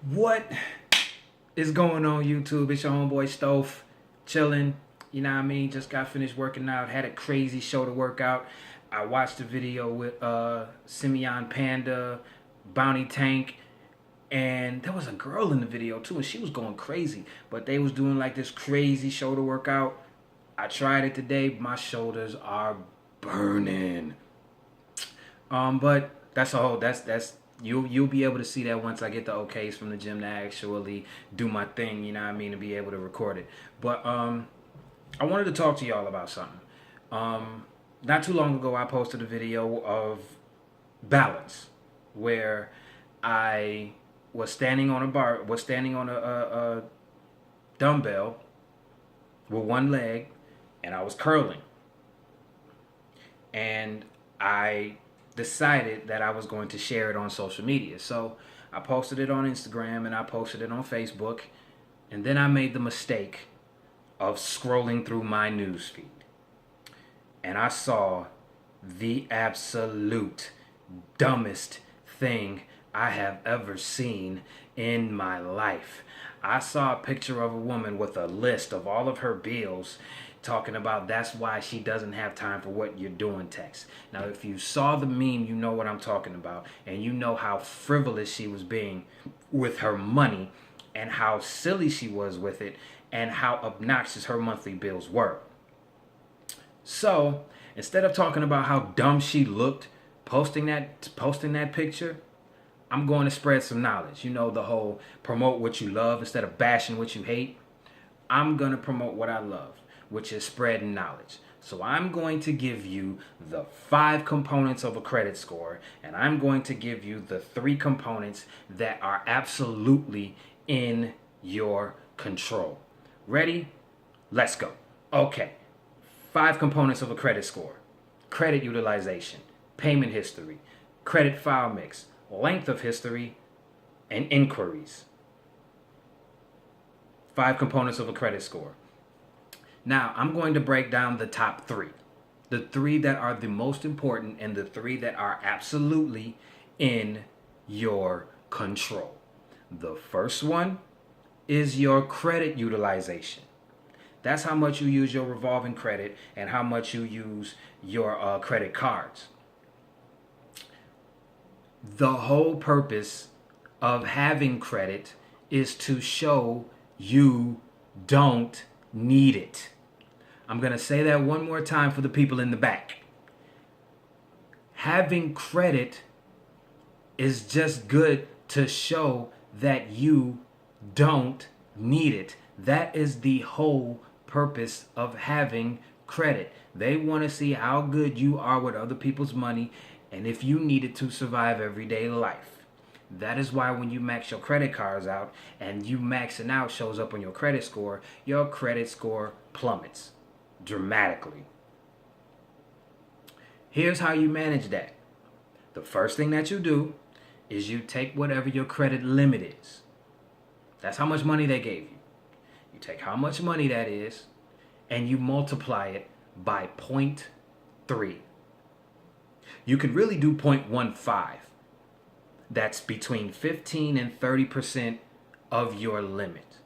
What is going on, YouTube? It's your homeboy Stopher, chilling. You know what I mean? Just got finished working out. Had a crazy show to work out. I watched a video with Simeon Panda, Bounty Tank, and there was a girl in the video too, and she was going crazy. But they was doing like this crazy show to work out. I tried it today. My shoulders are burning. But that's all. That's you'll be able to see that once I get the okays from the gym to actually do my thing. You know what I mean, to be able to record it. But I wanted to talk to y'all about something. Not too long ago, I posted a video of balance, where I was standing on a dumbbell with one leg, and I was curling, and I decided that I was going to share it on social media. So I posted it on Instagram and I posted it on Facebook, and then I made the mistake of scrolling through my newsfeed, and I saw the absolute dumbest thing I have ever seen in my life. I saw a picture of a woman with a list of all of her bills, talking about that's why she doesn't have time for what you're doing text. Now, if you saw the meme, you know what I'm talking about, and you know how frivolous she was being with her money, and how silly she was with it, and how obnoxious her monthly bills were. So instead of talking about how dumb she looked posting that picture, I'm going to spread some knowledge. You know, the whole promote what you love instead of bashing what you hate. I'm going to promote what I love, which is spreading knowledge. So I'm going to give you the 5 components of a credit score, and I'm going to give you the 3 components that are absolutely in your control. Ready? Let's go. Okay. 5 components of a credit score: credit utilization, payment history, credit file mix, length of history, and inquiries. 5 components of a credit score. Now, I'm going to break down the top 3. The 3 that are the most important and the 3 that are absolutely in your control. The first one is your credit utilization. That's how much you use your revolving credit and how much you use your credit cards. The whole purpose of having credit is to show you don't need it. I'm going to say that one more time for the people in the back. Having credit is just good to show that you don't need it. That is the whole purpose of having credit. They want to see how good you are with other people's money and if you need it to survive everyday life. That is why when you max your credit cards out and you maxing out shows up on your credit score plummets dramatically. Here's how you manage that. The first thing that you do is you take whatever your credit limit is. That's how much money they gave you. You take how much money that is and you multiply it by 0.3. You could really do 0.15. That's between 15 and 30% of your limit.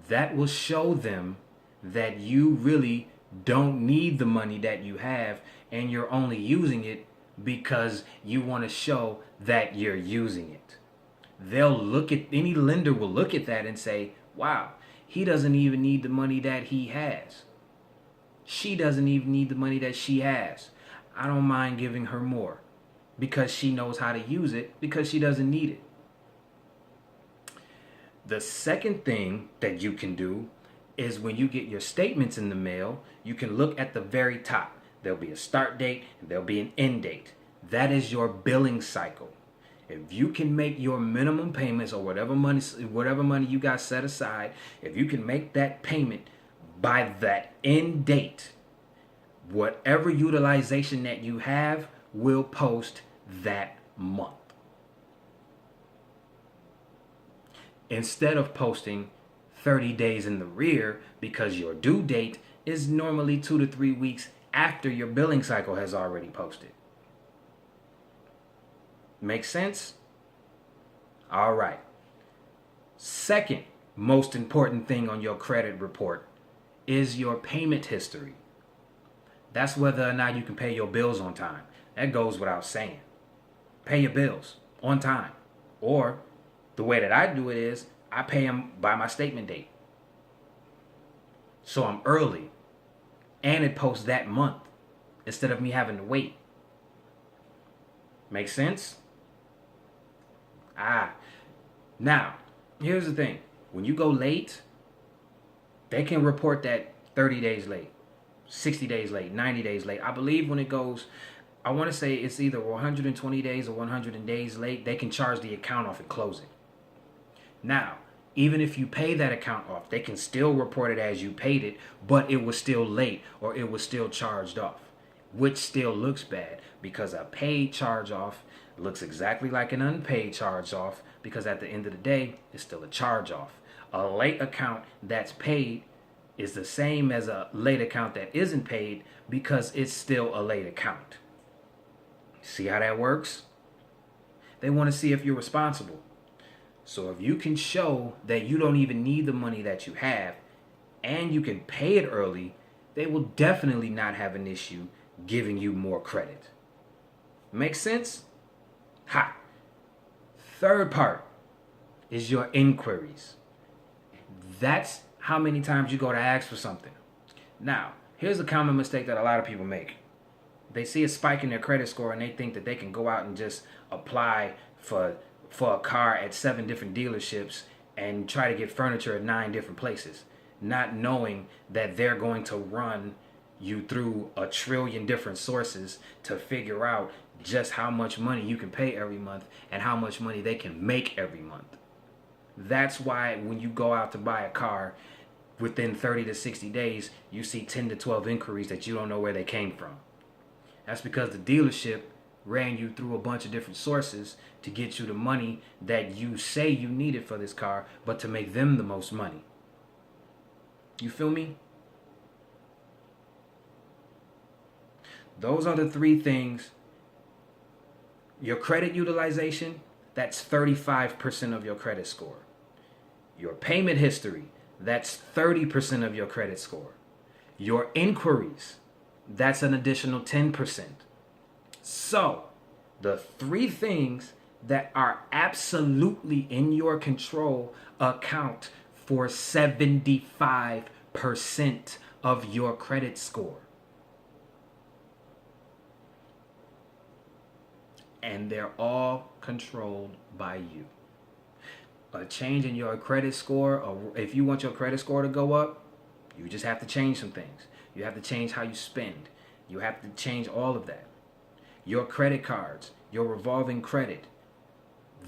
That will show them that you really don't need the money that you have and you're only using it because you want to show that you're using it. Any lender will look at that and say, wow, he doesn't even need the money that he has. She doesn't even need the money that she has. I don't mind giving her more because she knows how to use it because she doesn't need it. The second thing that you can do is when you get your statements in the mail, you can look at the very top. There'll be a start date and there'll be an end date. That is your billing cycle. If you can make your minimum payments or whatever money you got set aside, if you can make that payment by that end date, whatever utilization that you have will post that month. Instead of posting 30 days in the rear, because your due date is normally 2 to 3 weeks after your billing cycle has already posted. Make sense? All right. Second most important thing on your credit report is your payment history. That's whether or not you can pay your bills on time. That goes without saying. Pay your bills on time. Or the way that I do it is I pay them by my statement date. So I'm early. And it posts that month instead of me having to wait. Make sense? Now, here's the thing. When you go late, they can report that 30 days late, 60 days late, 90 days late. I believe when it goes, I want to say it's either 120 days or 100 days late, they can charge the account off and close it. Now, even if you pay that account off, they can still report it as you paid it, but it was still late or it was still charged off, which still looks bad because a paid charge off looks exactly like an unpaid charge off because at the end of the day, it's still a charge off. A late account that's paid is the same as a late account that isn't paid because it's still a late account. See how that works? They want to see if you're responsible. So if you can show that you don't even need the money that you have and you can pay it early, they will definitely not have an issue giving you more credit. Make sense? Ha! Third part is your inquiries. That's how many times you go to ask for something. Now, here's a common mistake that a lot of people make. They see a spike in their credit score and they think that they can go out and just apply for a car at 7 different dealerships and try to get furniture at 9 different places, not knowing that they're going to run you through a trillion different sources to figure out just how much money you can pay every month and how much money they can make every month. That's why when you go out to buy a car, within 30 to 60 days, you see 10 to 12 inquiries that you don't know where they came from. That's because the dealership ran you through a bunch of different sources to get you the money that you say you needed for this car, but to make them the most money. You feel me? Those are the 3 things. Your credit utilization, that's 35% of your credit score. Your payment history, that's 30% of your credit score. Your inquiries, that's an additional 10%. So, the 3 things that are absolutely in your control account for 75% of your credit score. And they're all controlled by you. A change in your credit score, or if you want your credit score to go up, you just have to change some things. You have to change how you spend. You have to change all of that. Your credit cards, your revolving credit,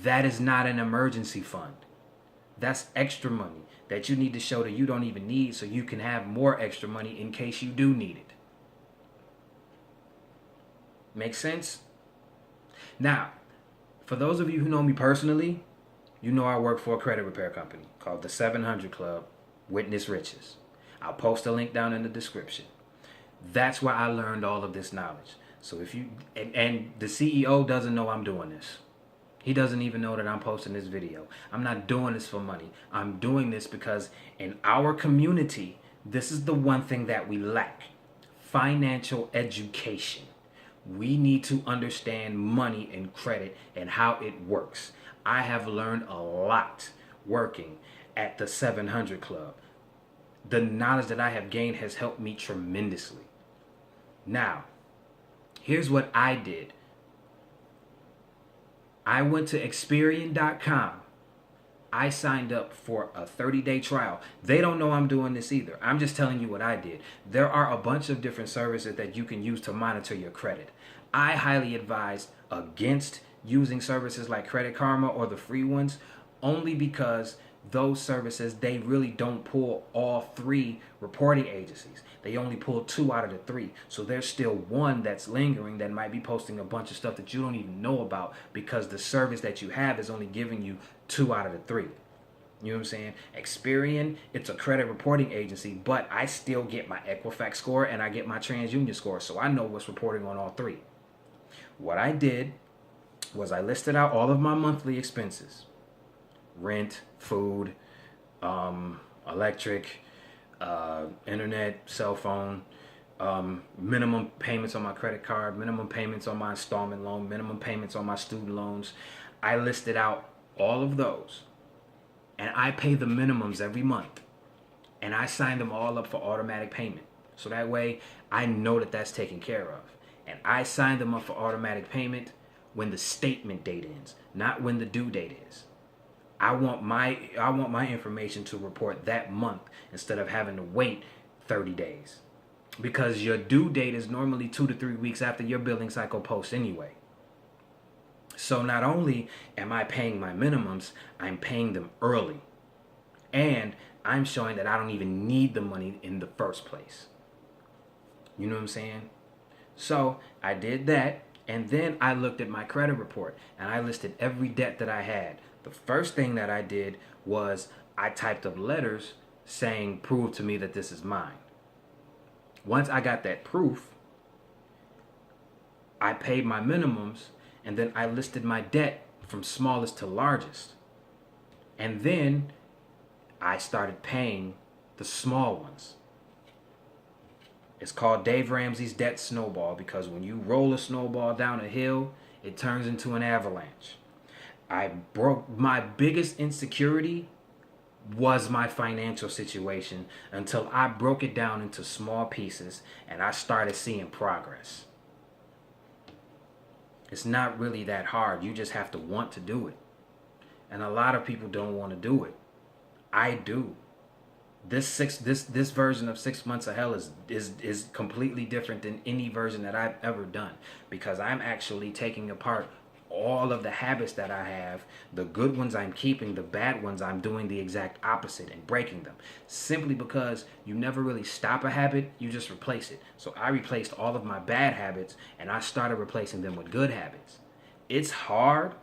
that is not an emergency fund. That's extra money that you need to show that you don't even need so you can have more extra money in case you do need it. Make sense? Now, for those of you who know me personally, you know I work for a credit repair company called the 700 Club, Witness Riches. I'll post a link down in the description. That's where I learned all of this knowledge. So if you, and the CEO doesn't know I'm doing this. He doesn't even know that I'm posting this video. I'm not doing this for money. I'm doing this because in our community, this is the one thing that we lack: financial education. We need to understand money and credit and how it works. I have learned a lot working at the 700 Club. The knowledge that I have gained has helped me tremendously. Now, here's what I did. I went to Experian.com. I signed up for a 30-day trial. They don't know I'm doing this either. I'm just telling you what I did. There are a bunch of different services that you can use to monitor your credit. I highly advise against using services like Credit Karma or the free ones, only because those services, they really don't pull all 3 reporting agencies. They only pull 2 out of the 3. So there's still one that's lingering that might be posting a bunch of stuff that you don't even know about because the service that you have is only giving you 2 out of the 3. You know what I'm saying? Experian, it's a credit reporting agency, but I still get my Equifax score and I get my TransUnion score, so I know what's reporting on all 3. What I did was I listed out all of my monthly expenses. rent, food, electric, internet, cell phone, minimum payments on my credit card, minimum payments on my installment loan, minimum payments on my student loans. I listed out all of those, and I pay the minimums every month, and I sign them all up for automatic payment. So that way I know that that's taken care of. And I sign them up for automatic payment when the statement date ends, not when the due date is. I want my information to report that month instead of having to wait 30 days. Because your due date is normally 2 to 3 weeks after your billing cycle posts anyway. So not only am I paying my minimums, I'm paying them early. And I'm showing that I don't even need the money in the first place. You know what I'm saying? So I did that, and then I looked at my credit report and I listed every debt that I had. The first thing that I did was I typed up letters saying, prove to me that this is mine. Once I got that proof, I paid my minimums, and then I listed my debt from smallest to largest. And then I started paying the small ones. It's called Dave Ramsey's debt snowball, because when you roll a snowball down a hill, it turns into an avalanche. My biggest insecurity was my financial situation until I broke it down into small pieces and I started seeing progress. It's not really that hard. You just have to want to do it. And a lot of people don't want to do it. I do. This version of 6 months of hell is completely different than any version that I've ever done, because I'm actually taking apart all of the habits that I have. The good ones I'm keeping, the bad ones I'm doing the exact opposite and breaking them. Simply because you never really stop a habit, you just replace it. So I replaced all of my bad habits and I started replacing them with good habits. It's hard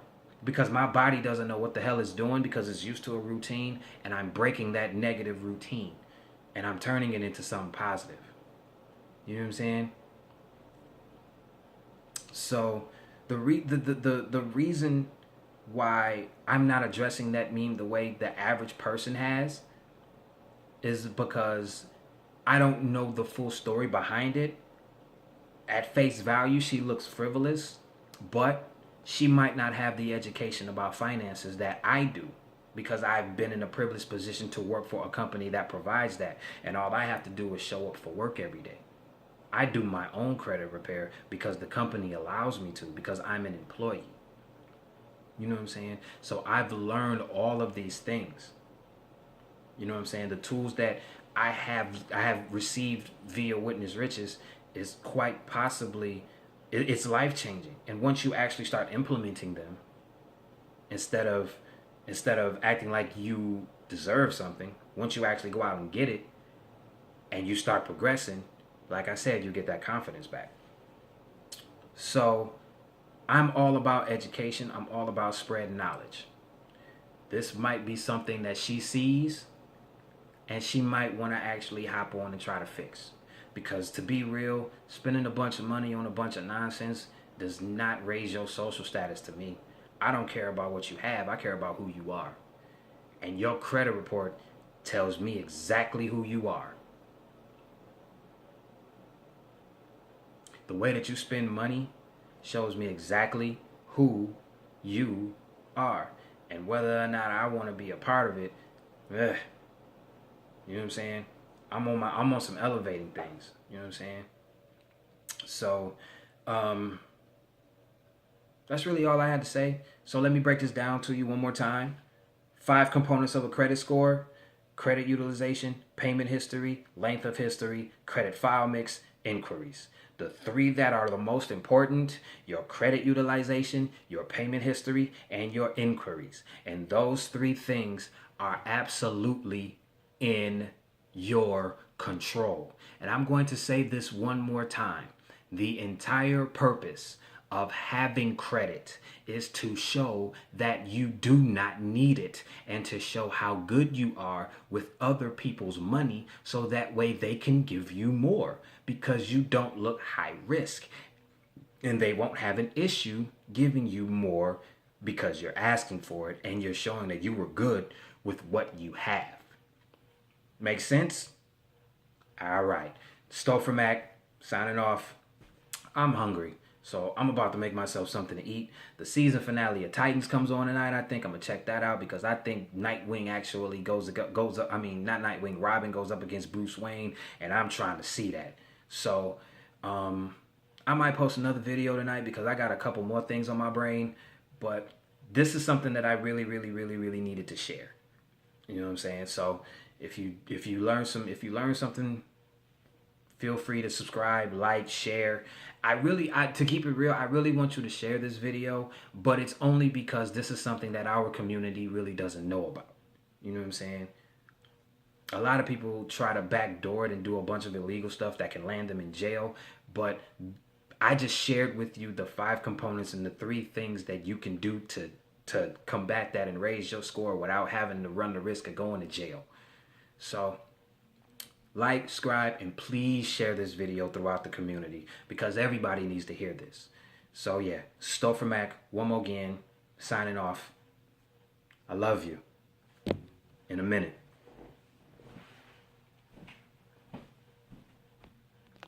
because my body doesn't know what the hell it's doing because it's used to a routine, and I'm breaking that negative routine and I'm turning it into something positive. You know what I'm saying? So the reason why I'm not addressing that meme the way the average person has is because I don't know the full story behind it. At face value, she looks frivolous, but she might not have the education about finances that I do, because I've been in a privileged position to work for a company that provides that, and all I have to do is show up for work every day. I do my own credit repair because the company allows me to, because I'm an employee. You know what I'm saying? So I've learned all of these things. You know what I'm saying? The tools that I have received via Witness Riches is quite possibly, it's life-changing. And once you actually start implementing them, instead of acting like you deserve something, once you actually go out and get it and you start progressing, like I said, you get that confidence back. So I'm all about education. I'm all about spreading knowledge. This might be something that she sees and she might want to actually hop on and try to fix. Because to be real, spending a bunch of money on a bunch of nonsense does not raise your social status to me. I don't care about what you have. I care about who you are. And your credit report tells me exactly who you are. The way that you spend money shows me exactly who you are. And whether or not I want to be a part of it, you know what I'm saying? I'm on some elevating things. You know what I'm saying? So, that's really all I had to say. So let me break this down to you one more time. 5 components of a credit score: credit utilization, payment history, length of history, credit file mix, inquiries. The 3 that are the most important: your credit utilization, your payment history, and your inquiries. And those 3 things are absolutely in your control. And I'm going to say this one more time. The entire purpose of having credit is to show that you do not need it, and to show how good you are with other people's money, so that way they can give you more, because you don't look high risk and they won't have an issue giving you more because you're asking for it and you're showing that you were good with what you have. Make sense? All right. Stopher Mac, signing off. I'm hungry, so I'm about to make myself something to eat. The season finale of Titans comes on tonight. I think I'm gonna check that out because I think Nightwing actually goes up. I mean, not Nightwing. Robin goes up against Bruce Wayne, and I'm trying to see that. So, I might post another video tonight because I got a couple more things on my brain. But this is something that I really, really, really, really needed to share. You know what I'm saying? So if you learn something, feel free to subscribe, like, share. To keep it real, I really want you to share this video, but it's only because this is something that our community really doesn't know about. You know what I'm saying? A lot of people try to backdoor it and do a bunch of illegal stuff that can land them in jail, but I just shared with you the 5 components and the 3 things that you can do to combat that and raise your score without having to run the risk of going to jail. So, like, subscribe, and please share this video throughout the community because everybody needs to hear this. So yeah, Stopher Mac, one more again, signing off. I love you. In a minute.